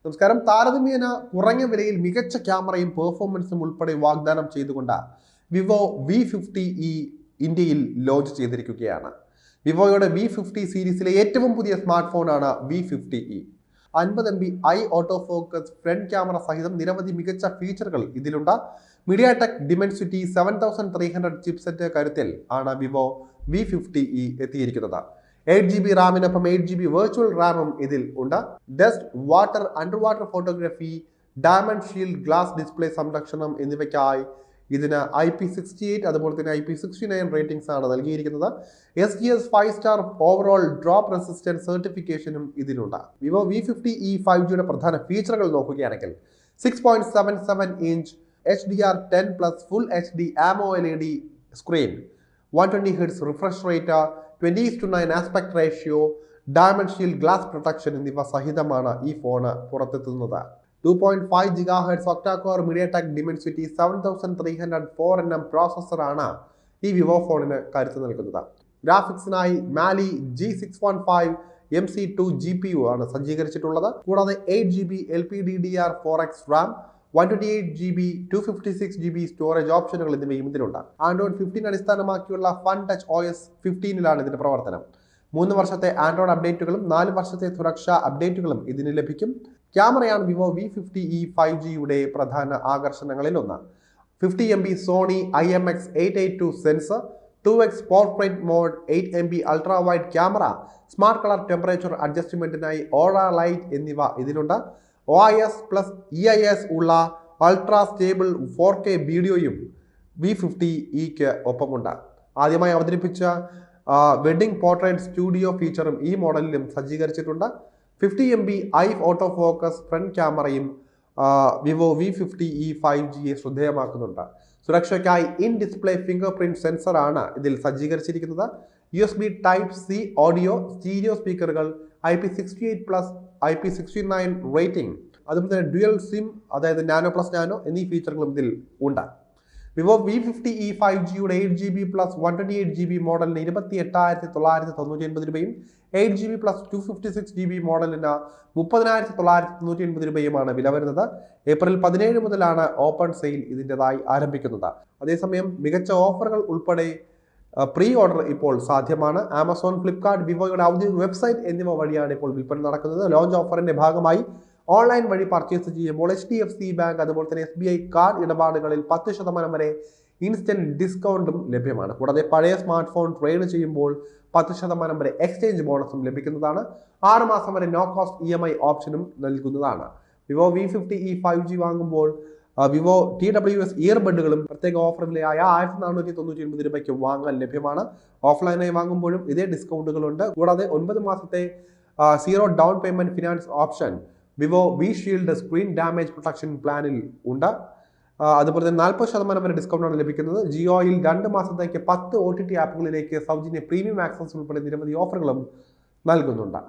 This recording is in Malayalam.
നമസ്കാരം. താരതമ്യേന കുറഞ്ഞ വിലയിൽ മികച്ച ക്യാമറയും പെർഫോമൻസും ഉൾപ്പെടെ വാഗ്ദാനം ചെയ്തുകൊണ്ട് വിവോ V50e ഇന്ത്യയിൽ ലോഞ്ച് ചെയ്തിരിക്കുകയാണ്. വിവോയുടെ V50 സീരീസിലെ ഏറ്റവും പുതിയ സ്മാർട്ട് ഫോണാണ് V50e. 50 MB I auto focus front camera സഹിതം നിരവധി മികച്ച ഫീച്ചറുകൾ ഇതിലുണ്ട്. മീഡിയാടെക് ഡിമെൻസിറ്റി 7300 ചിപ്സെറ്റ് കരുത്തിൽ ആണ് വിവോ V50e എത്തിയിരിക്കുന്നത്. 8GB റാമിനൊപ്പം 8GB വെർച്വൽ റാമും ഇതിൽ ഉണ്ട്. Dust, water, under water photography, diamond shield glass display സംരക്ഷണം എന്നിവയ്ക്കായി ഇതിന് IP68 അതുപോലെ തന്നെ IP69 റേറ്റിംഗ്സ് ആണ് നൽകിയിരിക്കുന്നത്. SGS 5 star overall drop resistance സർട്ടിഫിക്കേഷനും ഇതിനുണ്ട്. വിവോ V50e 5Gയുടെ പ്രധാന ഫീച്ചറുകൾ നോക്കുകയാണെങ്കിൽ 6.77 inch HDR10+ full HD AMOLED screen, 120 Hz refresh rate, 20:9 aspect ratio, diamond shield glass protection എന്നിവ സഹിതമാണ് ഈ ഫോണ് പുറത്തെത്തുന്നത്. 2.5 GHz octacore MediaTek Dimensity 7300 4nm പ്രോസസ്സറാണ് ഈ വിവോ ഫോണിന് കരുത്ത് നൽകുന്നത്. ഗ്രാഫിക്സിനായി മാലി G615 MC2 GPU ആണ് സജ്ജീകരിച്ചിട്ടുള്ളത്. കൂടാതെ 8GB LPDDR4X RAM, 128GB 256GB storage ഓപ്ഷനുകൾ എന്നിവയും ഇതിലുണ്ട്. ആൻഡ്രോയിഡ് 15 അടിസ്ഥാനമാക്കിയുള്ള ഫൺ ടച്ച് OS 15-ലാണ് ഇതിന്റെ പ്രവർത്തനം. 3 വർഷത്തെ ആൻഡ്രോയിഡ് അപ്ഡേറ്റുകളും 4 വർഷത്തെ സുരക്ഷാ അപ്ഡേറ്റുകളും ഇതിന് ലഭിക്കും. ക്യാമറയാണ് വിവോ V50e 5Gയുടെ പ്രധാന ആകർഷണങ്ങളിൽ ഒന്ന്. 50 MB Sony IMX882 sensor, 2x portrait mode, 8 MB ultra wide camera, smart colour temperature അഡ്ജസ്റ്റ്മെന്റിനായി ഓറ ലൈറ്റ് എന്നിവ ഇതിലുണ്ട്. OIS+ EIS ഉള്ള അൾട്രാ സ്റ്റേബിൾ 4K വീഡിയോയും V50eക്ക് ഒപ്പമുണ്ട്. ആദ്യമായി അവതരിപ്പിച്ച വെഡിംഗ് പോർട്രേറ്റ് സ്റ്റുഡിയോ ഫീച്ചറും ഈ മോഡലിലും സജ്ജീകരിച്ചിട്ടുണ്ട്. 50 MB I auto focus front ക്യാമറയും വിവോ V50e 5Gയെ ശ്രദ്ധേയമാക്കുന്നുണ്ട്. സുരക്ഷയ്ക്കായി ഇൻ ഡിസ്പ്ലേ ഫിംഗർ പ്രിന്റ് സെൻസറാണ് ഇതിൽ സജ്ജീകരിച്ചിരിക്കുന്നത്. USB Type-C ഓഡിയോ, സ്റ്റീരിയോ സ്പീക്കറുകൾ, IP68+, IP69 റേറ്റിംഗ്, അതുപോലെ തന്നെ ഡ്യുവൽ സിം അതായത് നാനോ പ്ലസ് നാനോ എന്നീ ഫീച്ചറുകളും ഇതിൽ ഉണ്ട്. വിവോ V50e 5Gയുടെ 8GB + 128GB മോഡലിന് 28,999 രൂപയും 8GB + 256GB മോഡലിന് 30,999 രൂപയുമാണ് വില വരുന്നത്. ഏപ്രിൽ 17 മുതലാണ് ഓപ്പൺ സെയിൽ ഇതിൻ്റെതായി ആരംഭിക്കുന്നത്. അതേസമയം മികച്ച ഓഫറുകൾ ഉൾപ്പെടെ പ്രീ ഓർഡർ ഇപ്പോൾ സാധ്യമാണ്. ആമസോൺ, ഫ്ലിപ്കാർട്ട്, വിവോയുടെ ഔദ്യോഗിക വെബ്സൈറ്റ് എന്നിവ വഴിയാണ് ഇപ്പോൾ വിൽപ്പന നടക്കുന്നത്. ലോഞ്ച് ഓഫറിന്റെ ഭാഗമായി ഓൺലൈൻ വഴി പർച്ചേസ് ചെയ്യുമ്പോൾ HDFC ബാങ്ക് അതുപോലെ തന്നെ SBI കാർഡ് ഇടപാടുകളിൽ 10% വരെ ഇൻസ്റ്റന്റ് ഡിസ്കൗണ്ടും ലഭ്യമാണ്. കൂടാതെ പഴയ സ്മാർട്ട് ഫോൺ ട്രേഡ് ചെയ്യുമ്പോൾ 10% വരെ എക്സ്ചേഞ്ച് ബോണസും ലഭിക്കുന്നതാണ്. 6 മാസം വരെ നോ കോസ്റ്റ് EMI ഓപ്ഷനും നൽകുന്നതാണ്. വിവോ V50e 5G വാങ്ങുമ്പോൾ വിവോ TWS ഇയർബഡുകളും പ്രത്യേക ഓഫർ വിലയായ 1499 രൂപയ്ക്ക് വാങ്ങാൻ ലഭ്യമാണ്. ഓഫ്ലൈനായി വാങ്ങുമ്പോഴും ഇതേ ഡിസ്കൗണ്ടുകളുണ്ട്. കൂടാതെ 9 മാസത്തെ 0 down payment finance option Vivo V shield screen damage protection പ്ലാനിൽ ഉണ്ട്. അതുപോലെ തന്നെ 40% വരെ ഡിസ്കൗണ്ടാണ് ലഭിക്കുന്നത്. ജിയോയിൽ 2 മാസത്തേക്ക് 10 OTT ആപ്പുകളിലേക്ക് സൗജന്യ പ്രീമിയം ആക്സസ് ഉൾപ്പെടെ നിരവധി ഓഫറുകളും നൽകുന്നുണ്ട്.